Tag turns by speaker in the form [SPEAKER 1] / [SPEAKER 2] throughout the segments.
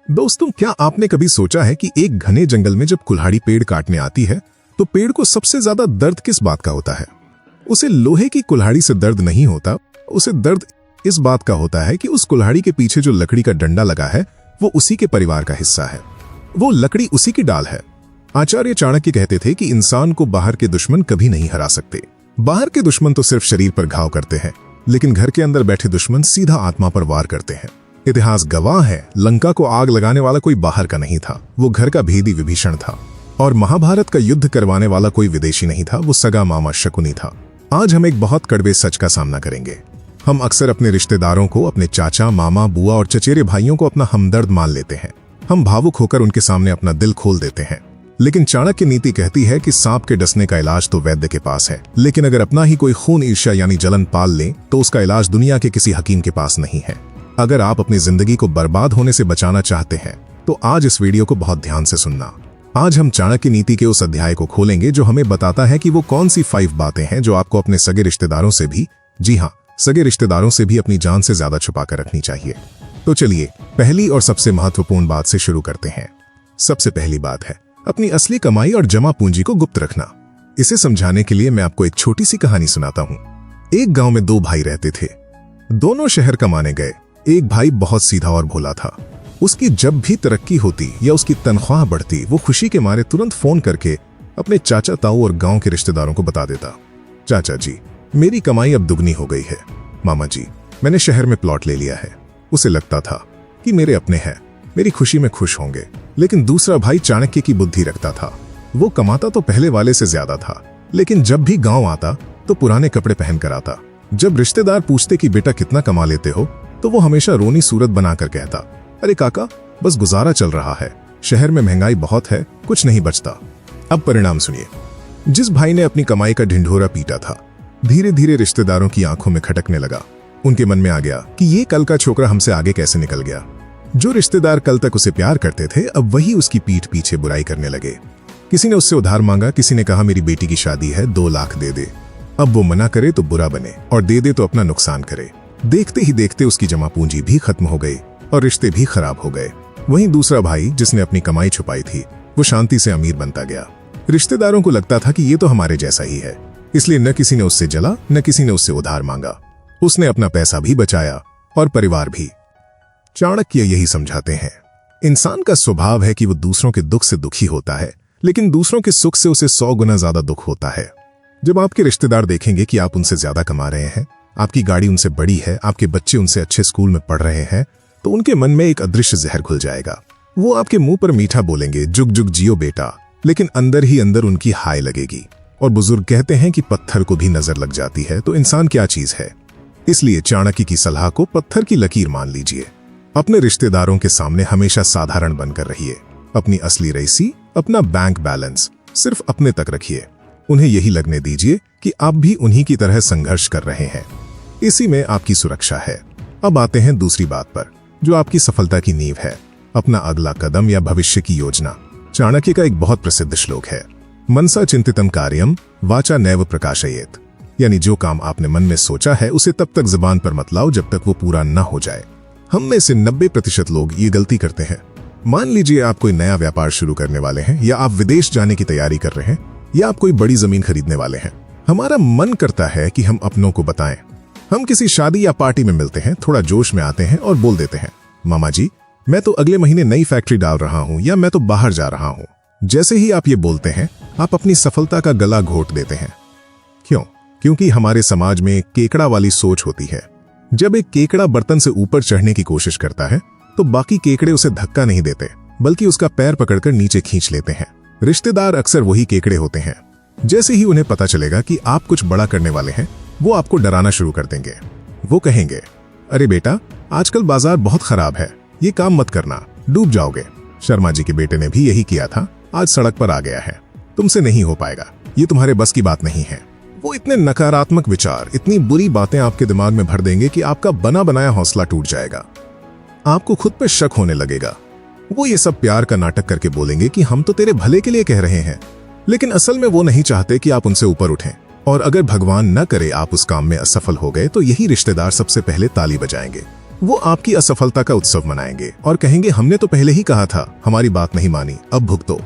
[SPEAKER 1] दोस्तों, क्या आपने कभी सोचा है कि एक घने जंगल में जब कुल्हाड़ी पेड़ काटने आती है तो पेड़ को सबसे ज्यादा दर्द किस बात का होता है? उसे लोहे की कुल्हाड़ी से दर्द नहीं होता, उसे दर्द इस बात का होता है कि उस कुल्हाड़ी के पीछे जो लकड़ी का डंडा लगा है वो उसी के परिवार का हिस्सा है, वो लकड़ी उसी की डाल है। आचार्य चाणक्य कहते थे कि इंसान को बाहर के दुश्मन कभी नहीं हरा सकते। बाहर के दुश्मन तो सिर्फ शरीर पर घाव करते हैं, लेकिन घर के अंदर बैठे दुश्मन सीधा आत्मा पर वार करते हैं। इतिहास गवाह है, लंका को आग लगाने वाला कोई बाहर का नहीं था, वो घर का भेदी विभीषण था। और महाभारत का युद्ध करवाने वाला कोई विदेशी नहीं था, वो सगा मामा शकुनी था। आज हम एक बहुत कड़वे सच का सामना करेंगे। हम अक्सर अपने रिश्तेदारों को, अपने चाचा, मामा, बुआ और चचेरे भाइयों को अपना हमदर्द मान लेते हैं। हम भावुक होकर उनके सामने अपना दिल खोल देते हैं। लेकिन चाणक्य नीति कहती है कि सांप के डसने का इलाज तो वैद्य के पास है, लेकिन अगर अपना ही कोई खून ईर्ष्या यानी जलन पाल ले तो उसका इलाज दुनिया के किसी हकीम के पास नहीं है। अगर आप अपनी जिंदगी को बर्बाद होने से बचाना चाहते हैं तो आज इस वीडियो को बहुत ध्यान से सुनना। आज हम चाणक्य नीति के उस अध्याय को खोलेंगे जो हमें बताता है कि वो कौन सी 5 बातें हैं जो आपको अपने सगे रिश्तेदारों से भी, जी हाँ, सगे रिश्तेदारों से भी अपनी जान से ज्यादा छुपा कर रखनी चाहिए। तो चलिए पहली और सबसे महत्वपूर्ण बात से शुरू करते हैं। सबसे पहली बात है अपनी असली कमाई और जमा पूंजी को गुप्त रखना। इसे समझाने के लिए मैं आपको एक छोटी सी कहानी सुनाता हूँ। एक गांव में 2 भाई रहते थे। दोनों शहर कमाने गए। एक भाई बहुत सीधा और भोला था। उसकी जब भी तरक्की होती या उसकी तनख्वाह बढ़ती, वो खुशी के मारे तुरंत फोन करके अपने चाचा, ताऊ और गांव के रिश्तेदारों को बता देता। चाचा जी, मेरी कमाई अब दुगनी हो गई है। मामा जी, मैंने शहर में प्लॉट ले लिया है। उसे लगता था कि मेरे अपने हैं, मेरी खुशी में खुश होंगे। लेकिन दूसरा भाई चाणक्य की बुद्धि रखता था। वो कमाता तो पहले वाले से ज्यादा था, लेकिन जब भी गांव आता तो पुराने कपड़े पहनकर आता। जब रिश्तेदार पूछते कि बेटा कितना कमा लेते हो, तो वो हमेशा रोनी सूरत बनाकर कहता, अरे काका, बस गुजारा चल रहा है, शहर में महंगाई बहुत है, कुछ नहीं बचता। अब परिणाम सुनिए। जिस भाई ने अपनी कमाई का ढिंढोरा पीटा था, धीरे धीरे रिश्तेदारों की आंखों में खटकने लगा। उनके मन में आ गया कि ये कल का छोकरा हमसे आगे कैसे निकल गया। जो रिश्तेदार कल तक उसे प्यार करते थे, अब वही उसकी पीठ पीछे बुराई करने लगे। किसी ने उससे उधार मांगा, किसी ने कहा मेरी बेटी की शादी है, 2 लाख दे दे। अब वो मना करे तो बुरा बने और दे दे तो अपना नुकसान करे। देखते ही देखते उसकी जमा पूंजी भी खत्म हो गई और रिश्ते भी खराब हो गए। वहीं दूसरा भाई, जिसने अपनी कमाई छुपाई थी, वो शांति से अमीर बनता गया। रिश्तेदारों को लगता था कि ये तो हमारे जैसा ही है, इसलिए न किसी ने उससे जला, न किसी ने उससे उधार मांगा। उसने अपना पैसा भी बचाया और परिवार भी। चाणक्य यही समझाते हैं, इंसान का स्वभाव है कि वो दूसरों के दुख से दुखी होता है, लेकिन दूसरों के सुख से उसे 100 गुना ज्यादा दुख होता है। जब आपके रिश्तेदार देखेंगे कि आप उनसे ज्यादा कमा रहे हैं, आपकी गाड़ी उनसे बड़ी है, आपके बच्चे उनसे अच्छे स्कूल में पढ़ रहे हैं, तो उनके मन में एक अदृश्य जहर घुल जाएगा। वो आपके मुंह पर मीठा बोलेंगे, जुग जुग जियो बेटा, लेकिन अंदर ही अंदर उनकी हाय लगेगी। और बुजुर्ग कहते हैं कि पत्थर को भी नजर लग जाती है, तो इंसान क्या चीज है। इसलिए चाणक्य की सलाह को पत्थर की लकीर मान लीजिए। अपने रिश्तेदारों के सामने हमेशा साधारण बनकर रहिए। अपनी असली रईसी, अपना बैंक बैलेंस सिर्फ अपने तक रखिए। उन्हें यही लगने दीजिए कि आप भी उन्हीं की तरह संघर्ष कर रहे हैं। इसी में आपकी सुरक्षा है। अब आते हैं दूसरी बात पर, जो आपकी सफलता की नींव है, अपना अगला कदम या भविष्य की योजना। चाणक्य का एक बहुत प्रसिद्ध श्लोक है, मनसा चिंतितम कार्यम वाचा नैव प्रकाशयेत। यानी जो काम आपने मन में सोचा है उसे तब तक जुबान पर मत लाओ जब तक वो पूरा न हो जाए। हम में से 90% लोग ये गलती करते हैं। मान लीजिए आप कोई नया व्यापार शुरू करने वाले हैं, या आप विदेश जाने की तैयारी कर रहे हैं, या आप कोई बड़ी जमीन खरीदने वाले हैं। हमारा मन करता है कि हम अपनों को बताएं। हम किसी शादी या पार्टी में मिलते हैं, थोड़ा जोश में आते हैं और बोल देते हैं, मामा जी, मैं तो अगले महीने नई फैक्ट्री डाल रहा हूं, या मैं तो बाहर जा रहा हूं। जैसे ही आप ये बोलते हैं, आप अपनी सफलता का गला घोट देते हैं। क्यों? क्योंकि हमारे समाज में केकड़ा वाली सोच होती है। जब एक केकड़ा बर्तन से ऊपर चढ़ने की कोशिश करता है तो बाकी केकड़े उसे धक्का नहीं देते, बल्कि उसका पैर पकड़कर नीचे खींच लेते हैं। रिश्तेदार अक्सर वही केकड़े होते हैं। जैसे ही उन्हें पता चलेगा कि आप कुछ बड़ा करने वाले हैं, वो आपको डराना शुरू कर देंगे। वो कहेंगे, अरे बेटा, आजकल बाजार बहुत खराब है, ये काम मत करना, डूब जाओगे। शर्मा जी के बेटे ने भी यही किया था, आज सड़क पर आ गया है, तुमसे नहीं हो पाएगा, ये तुम्हारे बस की बात नहीं है। वो इतने नकारात्मक विचार, इतनी बुरी बातें आपके दिमाग में भर देंगे कि आपका बना बनाया हौसला टूट जाएगा। आपको खुद पर शक होने लगेगा। वो ये सब प्यार का नाटक करके बोलेंगे कि हम तो तेरे भले के लिए कह रहे हैं, लेकिन असल में वो नहीं चाहते कि आप उनसे ऊपर उठें। और अगर भगवान न करे आप उस काम में असफल हो गए, तो यही रिश्तेदार सबसे पहले ताली बजाएंगे। वो आपकी असफलता का उत्सव मनाएंगे और कहेंगे हमने तो पहले ही कहा था, हमारी बात नहीं मानी, अब भुगतो।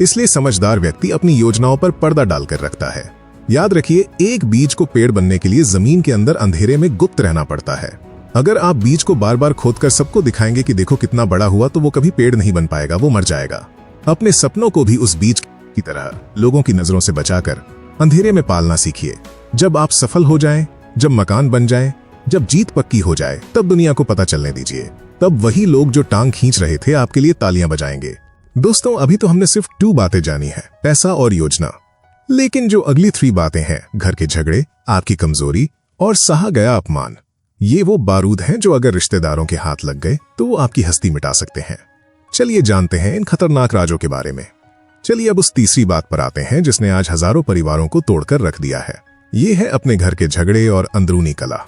[SPEAKER 1] इसलिए समझदार व्यक्ति अपनी योजनाओं पर पर्दा डालकर रखता है। याद रखिए, एक बीज को पेड़ बनने के लिए जमीन के अंदर अंधेरे में गुप्त रहना पड़ता है। अगर आप बीज को बार बार खोदकर सबको दिखाएंगे कि देखो कितना बड़ा हुआ, तो वो कभी पेड़ नहीं बन पाएगा, वो मर जाएगा। अपने सपनों को भी उस बीज की तरह लोगों की नजरों से बचाकर अंधेरे में पालना सीखिए। जब आप सफल हो जाएं, जब मकान बन जाए, जब जीत पक्की हो जाए, तब दुनिया को पता चलने दीजिए। तब वही लोग जो टांग खींच रहे थे आपके लिए तालियां बजाएंगे। दोस्तों, अभी तो हमने सिर्फ 2 बातें जानी है, पैसा और योजना। लेकिन जो अगली 3 बातें हैं, घर के झगड़े, आपकी कमजोरी और सहा गया अपमान, ये वो बारूद हैं जो अगर रिश्तेदारों के हाथ लग गए तो वो आपकी हस्ती मिटा सकते हैं। चलिए जानते हैं इन खतरनाक राजों के बारे में। चलिए अब उस तीसरी बात पर आते हैं जिसने आज हजारों परिवारों को तोड़कर रख दिया है। ये है अपने घर के झगड़े और अंदरूनी कला।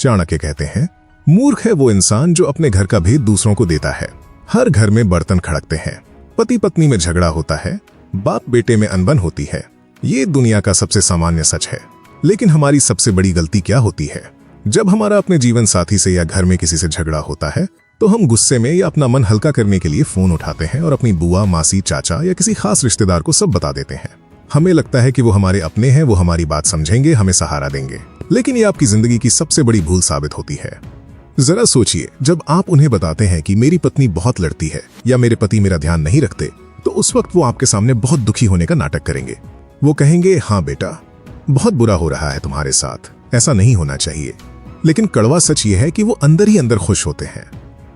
[SPEAKER 1] चाणक्य कहते हैं, मूर्ख है वो इंसान जो अपने घर का भेद दूसरों को देता है। हर घर में बर्तन खड़कते हैं, पति पत्नी में झगड़ा होता है, बाप बेटे में अनबन होती है। ये दुनिया का सबसे सामान्य सच है। लेकिन हमारी सबसे बड़ी गलती क्या होती है? जब हमारा अपने जीवन साथी से या घर में किसी से झगड़ा होता है तो हम गुस्से में या अपना मन हल्का करने के लिए फोन उठाते हैं और अपनी बुआ, मासी, चाचा या किसी खास रिश्तेदार को सब बता देते हैं। हमें लगता है कि वो हमारे अपने हैं, वो हमारी बात समझेंगे, हमें सहारा देंगे। लेकिन ये आपकी जिंदगी की सबसे बड़ी भूल साबित होती है। जरा सोचिए, जब आप उन्हें बताते हैं कि मेरी पत्नी बहुत लड़ती है या मेरे पति मेरा ध्यान नहीं रखते, तो उस वक्त वो आपके सामने बहुत दुखी होने का नाटक करेंगे। वो कहेंगे, हाँ बेटा, बहुत बुरा हो रहा है तुम्हारे साथ, ऐसा नहीं होना चाहिए। लेकिन कड़वा सच ये है कि वो अंदर ही अंदर खुश होते हैं।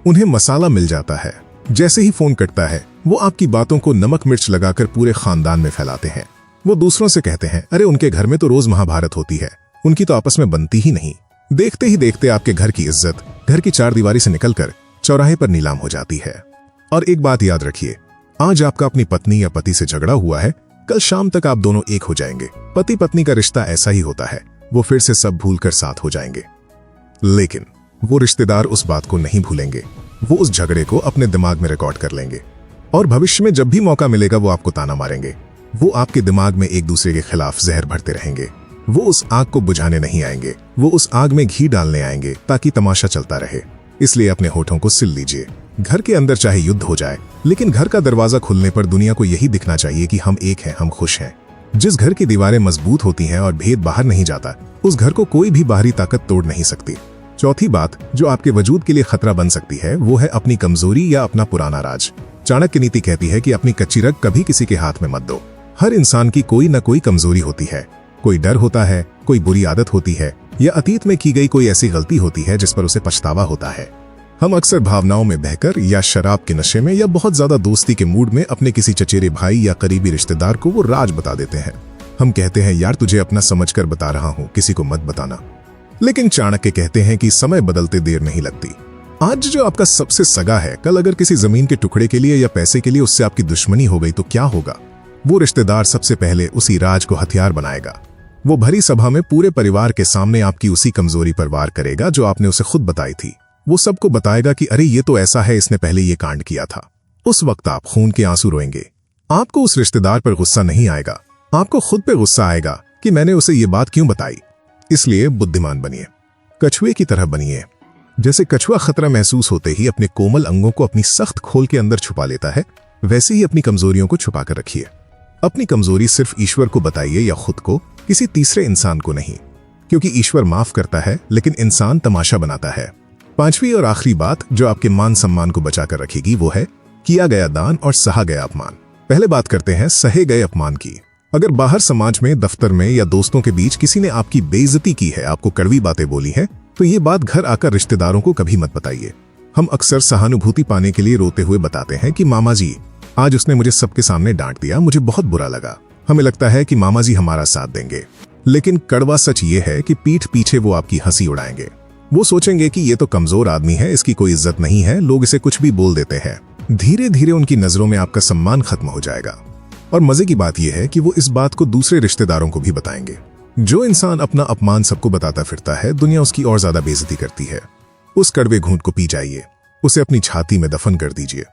[SPEAKER 1] उन्हें मसाला मिल जाता है। जैसे ही फोन कटता है, वो आपकी बातों को नमक मिर्च लगाकर पूरे खानदान में फैलाते हैं। वो दूसरों से कहते हैं, अरे उनके घर में तो रोज महाभारत होती है, उनकी तो आपस में बनती ही नहीं। देखते ही देखते आपके घर की इज्जत घर की 4 दीवारी से निकलकर चौराहे पर नीलाम हो जाती है। और एक बात याद रखिए, आज आपका अपनी पत्नी या पति से झगड़ा हुआ है, कल शाम तक आप दोनों एक हो जाएंगे। पति पत्नी का रिश्ता ऐसा ही होता है, वो फिर से सब भूलकर साथ हो जाएंगे। लेकिन वो रिश्तेदार उस बात को नहीं भूलेंगे। वो उस झगड़े को अपने दिमाग में रिकॉर्ड कर लेंगे और भविष्य में जब भी मौका मिलेगा वो आपको ताना मारेंगे। वो आपके दिमाग में एक दूसरे के खिलाफ जहर भरते रहेंगे। वो उस आग को बुझाने नहीं आएंगे, वो उस आग में घी डालने आएंगे ताकि तमाशा चलता रहे। इसलिए अपने होठों को सिल लीजिए। घर के अंदर चाहे युद्ध हो जाए, लेकिन घर का दरवाजा खुलने पर दुनिया को यही दिखना चाहिए कि हम एक हैं, हम खुश हैं। जिस घर की दीवारें मजबूत होती हैं और भेद बाहर नहीं जाता, उस घर को कोई भी बाहरी ताकत तोड़ नहीं सकती। चौथी बात जो आपके वजूद के लिए खतरा बन सकती है, वो है अपनी कमजोरी या अपना पुराना राज। चाणक्य नीति कहती है कि अपनी कच्ची रग कभी किसी के हाथ में मत दो। हर इंसान की कोई न कोई कमजोरी होती है। कोई डर होता है, कोई बुरी आदत होती है, या अतीत में की गई कोई ऐसी गलती होती है जिस पर उसे पछतावा होता है। हम अक्सर भावनाओं में बहकर या शराब के नशे में या बहुत ज्यादा दोस्ती के मूड में अपने किसी चचेरे भाई या करीबी रिश्तेदार को वो राज बता देते हैं। हम कहते हैं, यार तुझे अपना समझकर बता रहा हूं, किसी को मत बताना। लेकिन चाणक्य कहते हैं कि समय बदलते देर नहीं लगती। आज जो आपका सबसे सगा है, कल अगर किसी जमीन के टुकड़े के लिए या पैसे के लिए उससे आपकी दुश्मनी हो गई तो क्या होगा? वो रिश्तेदार सबसे पहले उसी राज को हथियार बनाएगा। वो भरी सभा में पूरे परिवार के सामने आपकी उसी कमजोरी पर वार करेगा जो आपने उसे खुद बताई थी। वो सबको बताएगा कि अरे ये तो ऐसा है, इसने पहले ये कांड किया था। उस वक्त आप खून के आंसू रोएंगे। आपको उस रिश्तेदार पर गुस्सा नहीं आएगा, आपको खुद पे गुस्सा आएगा कि मैंने उसे ये बात क्यों बताई। इसलिए बुद्धिमान बनिए, कछुए की तरह बनिए। जैसे कछुआ खतरा महसूस होते ही अपने कोमल अंगों को अपनी सख्त खोल के अंदर छुपा लेता है, वैसे ही अपनी कमजोरियों को छुपा कर रखिए। अपनी कमजोरी सिर्फ ईश्वर को बताइए या खुद को, किसी तीसरे इंसान को नहीं, क्योंकि ईश्वर माफ करता है लेकिन इंसान तमाशा बनाता है। 5वीं और आखिरी बात जो आपके मान सम्मान को बचाकर रखेगी वो है किया गया दान और सहा गया अपमान। पहले बात करते हैं सहे गए अपमान की। अगर बाहर समाज में, दफ्तर में या दोस्तों के बीच किसी ने आपकी बेइज्जती की है, आपको कड़वी बातें बोली है, तो ये बात घर आकर रिश्तेदारों को कभी मत बताइए। हम अक्सर सहानुभूति पाने के लिए रोते हुए बताते हैं कि मामा जी आज उसने मुझे सबके सामने डांट दिया, मुझे बहुत बुरा लगा। हमें लगता है कि मामा जी हमारा साथ देंगे, लेकिन कड़वा सच ये है कि पीठ पीछे वो आपकी हंसी उड़ाएंगे। वो सोचेंगे कि ये तो कमजोर आदमी है, इसकी कोई इज्जत नहीं है, लोग इसे कुछ भी बोल देते हैं। धीरे धीरे उनकी नजरों में आपका सम्मान खत्म हो जाएगा। और मजे की बात यह है कि वो इस बात को दूसरे रिश्तेदारों को भी बताएंगे। जो इंसान अपना अपमान सबको बताता फिरता है, दुनिया उसकी और ज्यादा बेइज्जती करती है। उस कड़वे घूंट को पी जाइए, उसे अपनी छाती में दफन कर दीजिए,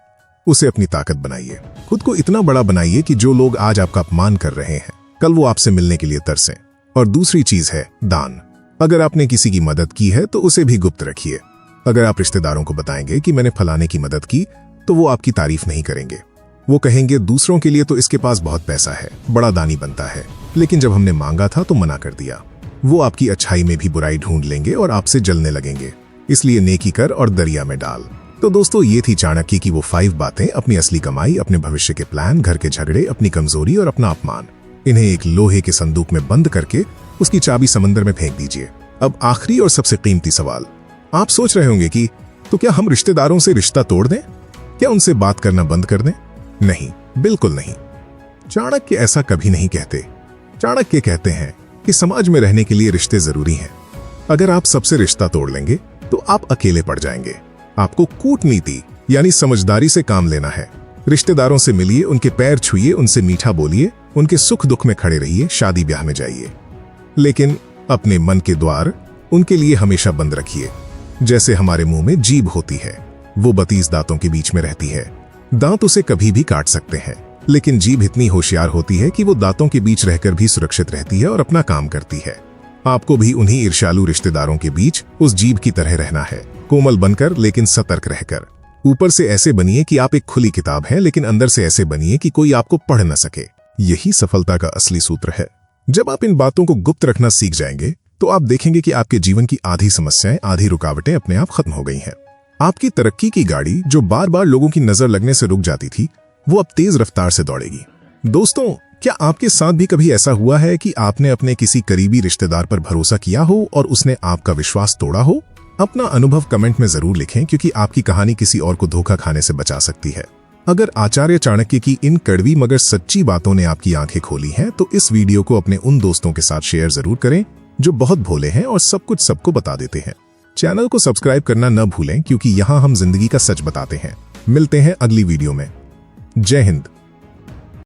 [SPEAKER 1] उसे अपनी ताकत बनाइए। खुद को इतना बड़ा बनाइए कि जो लोग आज आपका अपमान कर रहे हैं, कल वो आपसे मिलने के लिए तरसें। और दूसरी चीज है दान। अगर आपने किसी की मदद की है तो उसे भी गुप्त रखिए। अगर आप रिश्तेदारों को बताएंगे कि मैंने फलाने की मदद की, तो वो आपकी तारीफ नहीं करेंगे। वो कहेंगे दूसरों के लिए तो इसके पास बहुत पैसा है, बड़ा दानी बनता है, लेकिन जब हमने मांगा था तो मना कर दिया। वो आपकी अच्छाई में भी बुराई ढूंढ लेंगे और आपसे जलने लगेंगे। इसलिए नेकी कर और दरिया में डाल। तो दोस्तों, ये थी चाणक्य की वो 5 बातें। अपनी असली कमाई, अपने भविष्य के प्लान, घर के झगड़े, अपनी कमजोरी और अपना अपमान, इन्हें एक लोहे के संदूक में बंद करके उसकी चाबी समंदर में फेंक दीजिए। अब आखिरी और सबसे कीमती सवाल। आप सोच रहे होंगे कि तो क्या हम रिश्तेदारों से रिश्ता तोड़ दें? क्या उनसे बात करना बंद कर दें? नहीं, बिल्कुल नहीं। चाणक्य ऐसा कभी नहीं कहते। चाणक्य कहते हैं कि समाज में रहने के लिए रिश्ते जरूरी हैं। अगर आप सबसे रिश्ता तोड़ लेंगे तो आप अकेले पड़ जाएंगे। आपको कूटनीति यानी समझदारी से काम लेना है। रिश्तेदारों से मिलिए, उनके पैर छुइए, उनसे मीठा बोलिए, उनके सुख दुख में खड़े रहिए, शादी ब्याह में जाइए। लेकिन अपने मन के द्वार उनके लिए हमेशा बंद रखिए। जैसे हमारे मुंह में जीभ होती है, वो 32 दांतों के बीच में रहती है। दांत उसे कभी भी काट सकते हैं, लेकिन जीभ इतनी होशियार होती है कि वो दांतों के बीच रहकर भी सुरक्षित रहती है और अपना काम करती है। आपको भी उन्हीं ईर्ष्यालु रिश्तेदारों के बीच उस जीभ की तरह रहना है, कोमल बनकर लेकिन सतर्क रहकर। ऊपर से ऐसे बनिए कि आप एक खुली किताब हैं, लेकिन अंदर से ऐसे बनिए कि कोई आपको पढ़ न सके। यही सफलता का असली सूत्र है। जब आप इन बातों को गुप्त रखना सीख जाएंगे तो आप देखेंगे कि आपके जीवन की आधी समस्याएं, आधी रुकावटें अपने आप खत्म हो गई हैं। आपकी तरक्की की गाड़ी जो बार बार लोगों की नजर लगने से रुक जाती थी, वो अब तेज रफ्तार से दौड़ेगी। दोस्तों, क्या आपके साथ भी कभी ऐसा हुआ है कि आपने अपने किसी करीबी रिश्तेदार पर भरोसा किया हो और उसने आपका विश्वास तोड़ा हो? अपना अनुभव कमेंट में जरूर लिखें, क्योंकि आपकी कहानी किसी और को धोखा खाने से बचा सकती है। अगर आचार्य चाणक्य की इन कड़वी मगर सच्ची बातों ने आपकी आंखें खोली हैं, तो इस वीडियो को अपने उन दोस्तों के साथ शेयर जरूर करें जो बहुत भोले हैं और सब कुछ सबको बता देते हैं। चैनल को सब्सक्राइब करना न भूलें, क्योंकि यहाँ हम जिंदगी का सच बताते हैं। मिलते हैं अगली वीडियो में। जय हिंद।